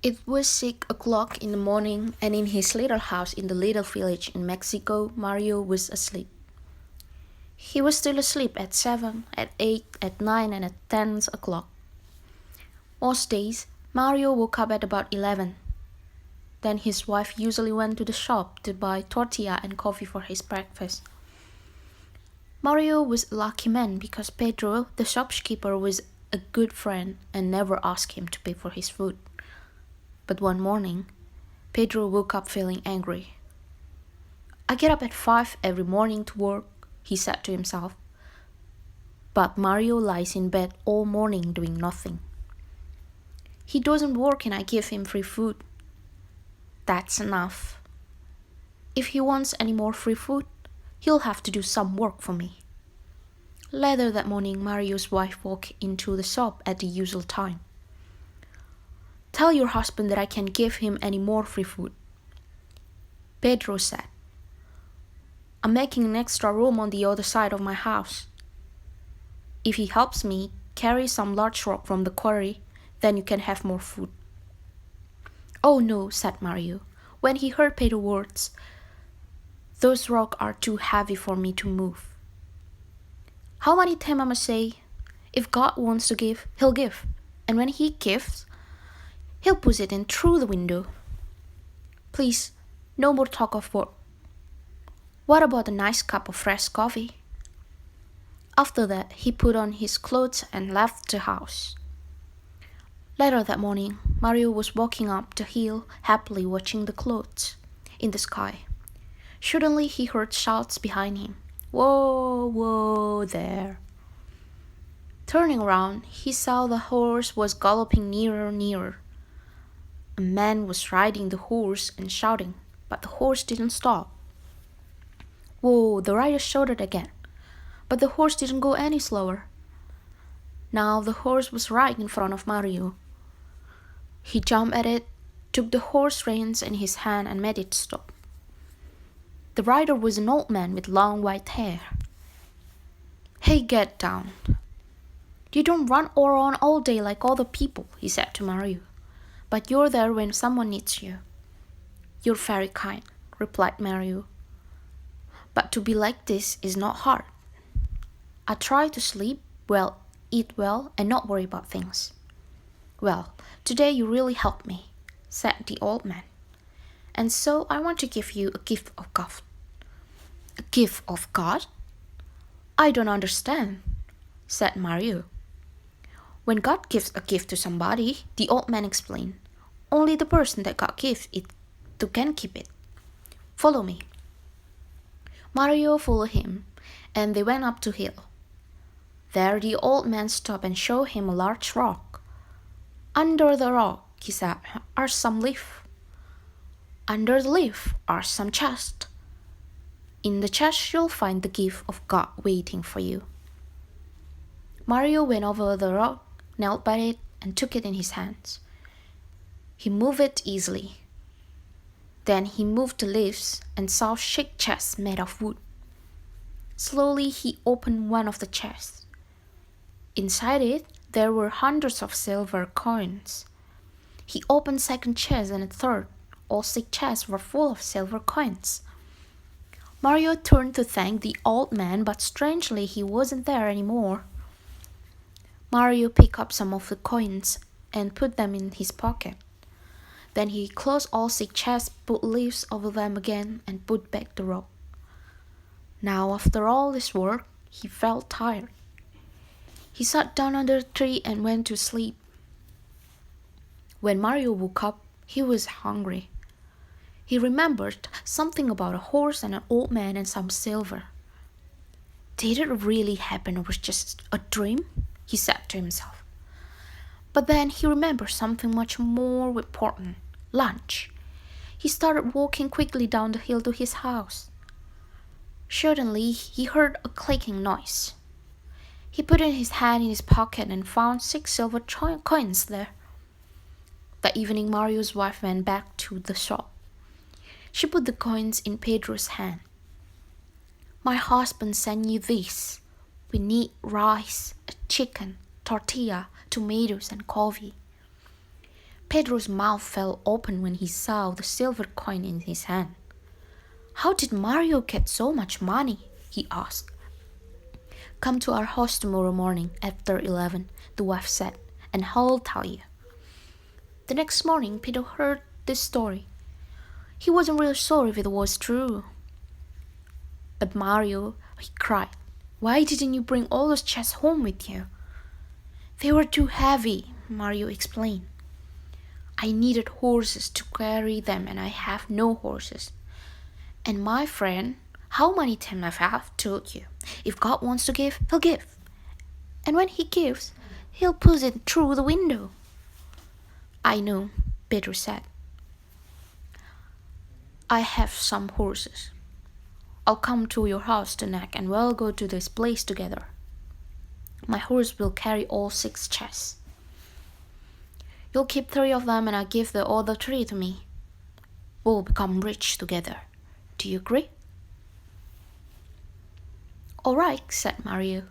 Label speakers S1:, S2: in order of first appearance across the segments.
S1: It was 6 o'clock in the morning, and in his little house in the little village in Mexico, Mario was asleep. He was still asleep at 7, at 8, at 9, and at 10 o'clock. Most days, Mario woke up at about 11. Then his wife usually went to the shop to buy tortilla and coffee for his breakfast. Mario was a lucky man because Pedro, the shopkeeper, was a good friend and never asked him to pay for his food. But one morning, Pedro woke up feeling angry. "I get up at 5 every morning to work," he said to himself. But Mario lies in bed all morning doing nothing. "He doesn't work and I give him free food. That's enough. If he wants any more free food, he'll have to do some work for me." Later that morning, Mario's wife walked into the shop at the usual time. "Tell your husband that I can't give him any more free food," Pedro said. "I'm making an extra room on the other side of my house. If he helps me carry some large rock from the quarry, then you can have more food." "Oh no," said Mario, when he heard Pedro's words. "Those rocks are too heavy for me to move." "How many times I must say, if God wants to give, he'll give. And when he gives, he'll push it in through the window. Please, no more talk of work. What about a nice cup of fresh coffee?" After that, he put on his clothes and left the house. Later that morning, Mario was walking up the hill, happily watching the clouds in the sky. Suddenly, he heard shouts behind him. "Whoa, whoa there." Turning around, he saw the horse was galloping nearer. A man was riding the horse and shouting, but the horse didn't stop. "Whoa," the rider shouted again, but the horse didn't go any slower. Now the horse was right in front of Mario. He jumped at it, took the horse reins in his hand and made it stop. The rider was an old man with long white hair. "Hey, get down. You don't run around all day like other people," he said to Mario. "But you're there when someone needs you." "You're very kind," replied Mario. "But to be like this is not hard. I try to sleep well, eat well, and not worry about things." "Well, today you really helped me," said the old man. "And so I want to give you a gift of God." "A gift of God? I don't understand," said Mario. "When God gives a gift to somebody," the old man explained, "only the person that God gives it to can keep it. Follow me." Mario followed him, and they went up the hill. There the old man stopped and showed him a large rock. "Under the rock," he said, "are some leaves. Under the leaf are some chests. In the chest you'll find the gift of God waiting for you." Mario went over the rock, knelt by it, and took it in his hands. He moved it easily. Then he moved the leaves and saw thick chests made of wood. Slowly he opened one of the chests. Inside it there were hundreds of silver coins. He opened second chest and a third. All 6 chests were full of silver coins. Mario turned to thank the old man, but strangely he wasn't there anymore. Mario picked up some of the coins and put them in his pocket. Then he closed all 6 chests, put leaves over them again, and put back the rock. Now, after all this work, he felt tired. He sat down under a tree and went to sleep. When Mario woke up, he was hungry. He remembered something about a horse and an old man and some silver. Did it really happen or was just a dream? He said to himself. But then he remembered something much more important: lunch. He started walking quickly down the hill to his house. Suddenly he heard a clicking noise. He put his hand in his pocket and found 6 silver coins there. That evening Mario's wife went back to the shop. She put the coins in Pedro's hand. "My husband sent you this. We need rice, a chicken, tortilla, tomatoes, and coffee." Pedro's mouth fell open when he saw the silver coin in his hand. "How did Mario get so much money?" he asked. "Come to our house tomorrow morning after 11, the wife said, "and I'll tell you." The next morning, Pedro heard this story. He wasn't really sure if it was true. "But Mario," he cried, "why didn't you bring all those chests home with you?" "They were too heavy," Mario explained. "I needed horses to carry them and I have no horses. And my friend, how many times I have told you, if God wants to give, He'll give. And when He gives, He'll push it through the window." "I know," Pedro said. "I have some horses. I'll come to your house tonight and we'll go to this place together. My horse will carry all 6 chests. You'll keep 3 of them and I'll give the other 3 to me. We'll become rich together. Do you agree?" "All right," said Mario.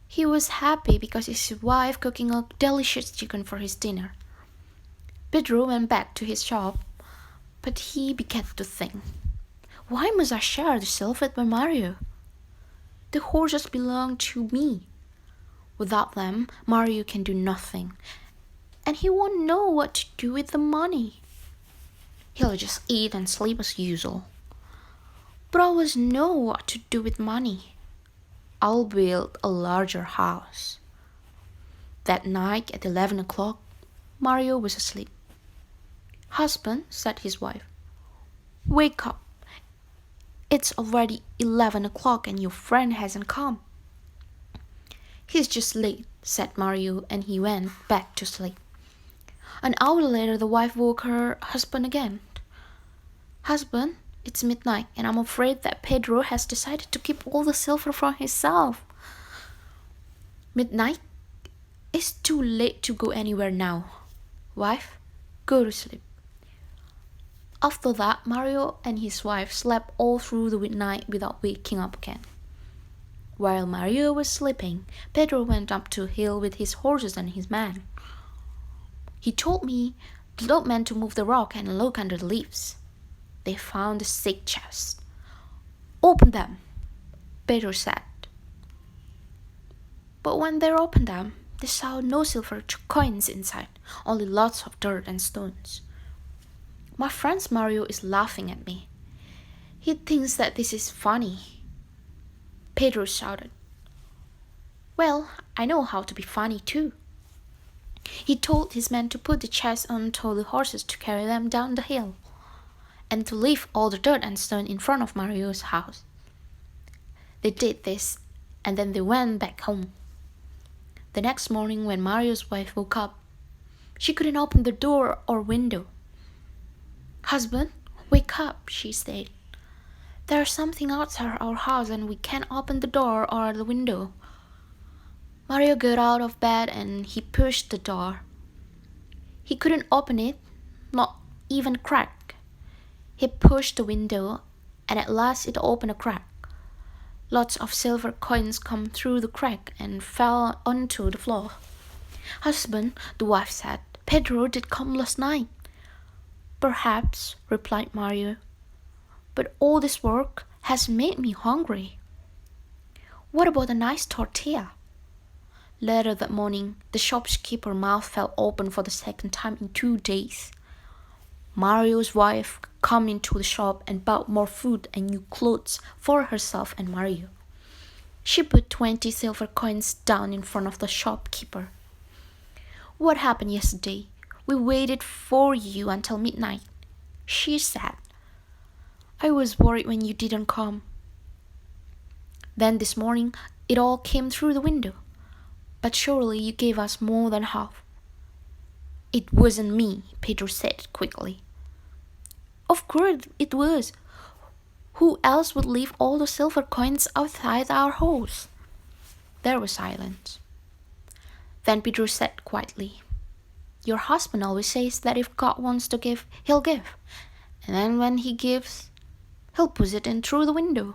S1: He was happy because his wife cooking a delicious chicken for his dinner. Pedro went back to his shop, but he began to think, "Why must I share the silver with Mario? The horses belong to me. Without them, Mario can do nothing, and he won't know what to do with the money. He'll just eat and sleep as usual. But I always know what to do with money. I'll build a larger house." That night at 11 o'clock, Mario was asleep. "Husband," said his wife, "wake up. It's already 11 o'clock and your friend hasn't come." "He's just late," said Mario, and he went back to sleep. An hour later, the wife woke her husband again. "Husband, it's midnight, and I'm afraid that Pedro has decided to keep all the silver for himself." "Midnight? It's too late to go anywhere now. Wife, go to sleep." After that, Mario and his wife slept all through the night without waking up again. While Mario was sleeping, Pedro went up to the hill with his horses and his man. "He told me the old man to move the rock and look under the leaves." They found the 6 chests. "Open them," Pedro said. But when they opened them, they saw no silver coins inside, only lots of dirt and stones. "My friend Mario is laughing at me. He thinks that this is funny," Pedro shouted. "Well, I know how to be funny too." He told his men to put the chests onto the horses to carry them down the hill, and to leave all the dirt and stone in front of Mario's house. They did this, and then they went back home. The next morning, when Mario's wife woke up, she couldn't open the door or window. "Husband, wake up," she said. "There's something outside our house and we can't open the door or the window." Mario got out of bed and he pushed the door. He couldn't open it, not even crack. He pushed the window and at last it opened a crack. Lots of silver coins come through the crack and fell onto the floor. "Husband," the wife said, "Pedro did come last night." "Perhaps," replied Mario, "but all this work has made me hungry. What about a nice tortilla?" Later that morning, the shopkeeper's mouth fell open for the second time in 2 days. Mario's wife came into the shop and bought more food and new clothes for herself and Mario. She put 20 silver coins down in front of the shopkeeper. "What happened yesterday? We waited for you until midnight," she said. "I was worried when you didn't come. Then this morning it all came through the window. But surely you gave us more than half." "It wasn't me," Pedro said quickly. "Of course it was. Who else would leave all the silver coins outside our house?" There was silence. Then Pedro said quietly, "Your husband always says that if God wants to give, He'll give. And then when He gives, He'll push it in through the window.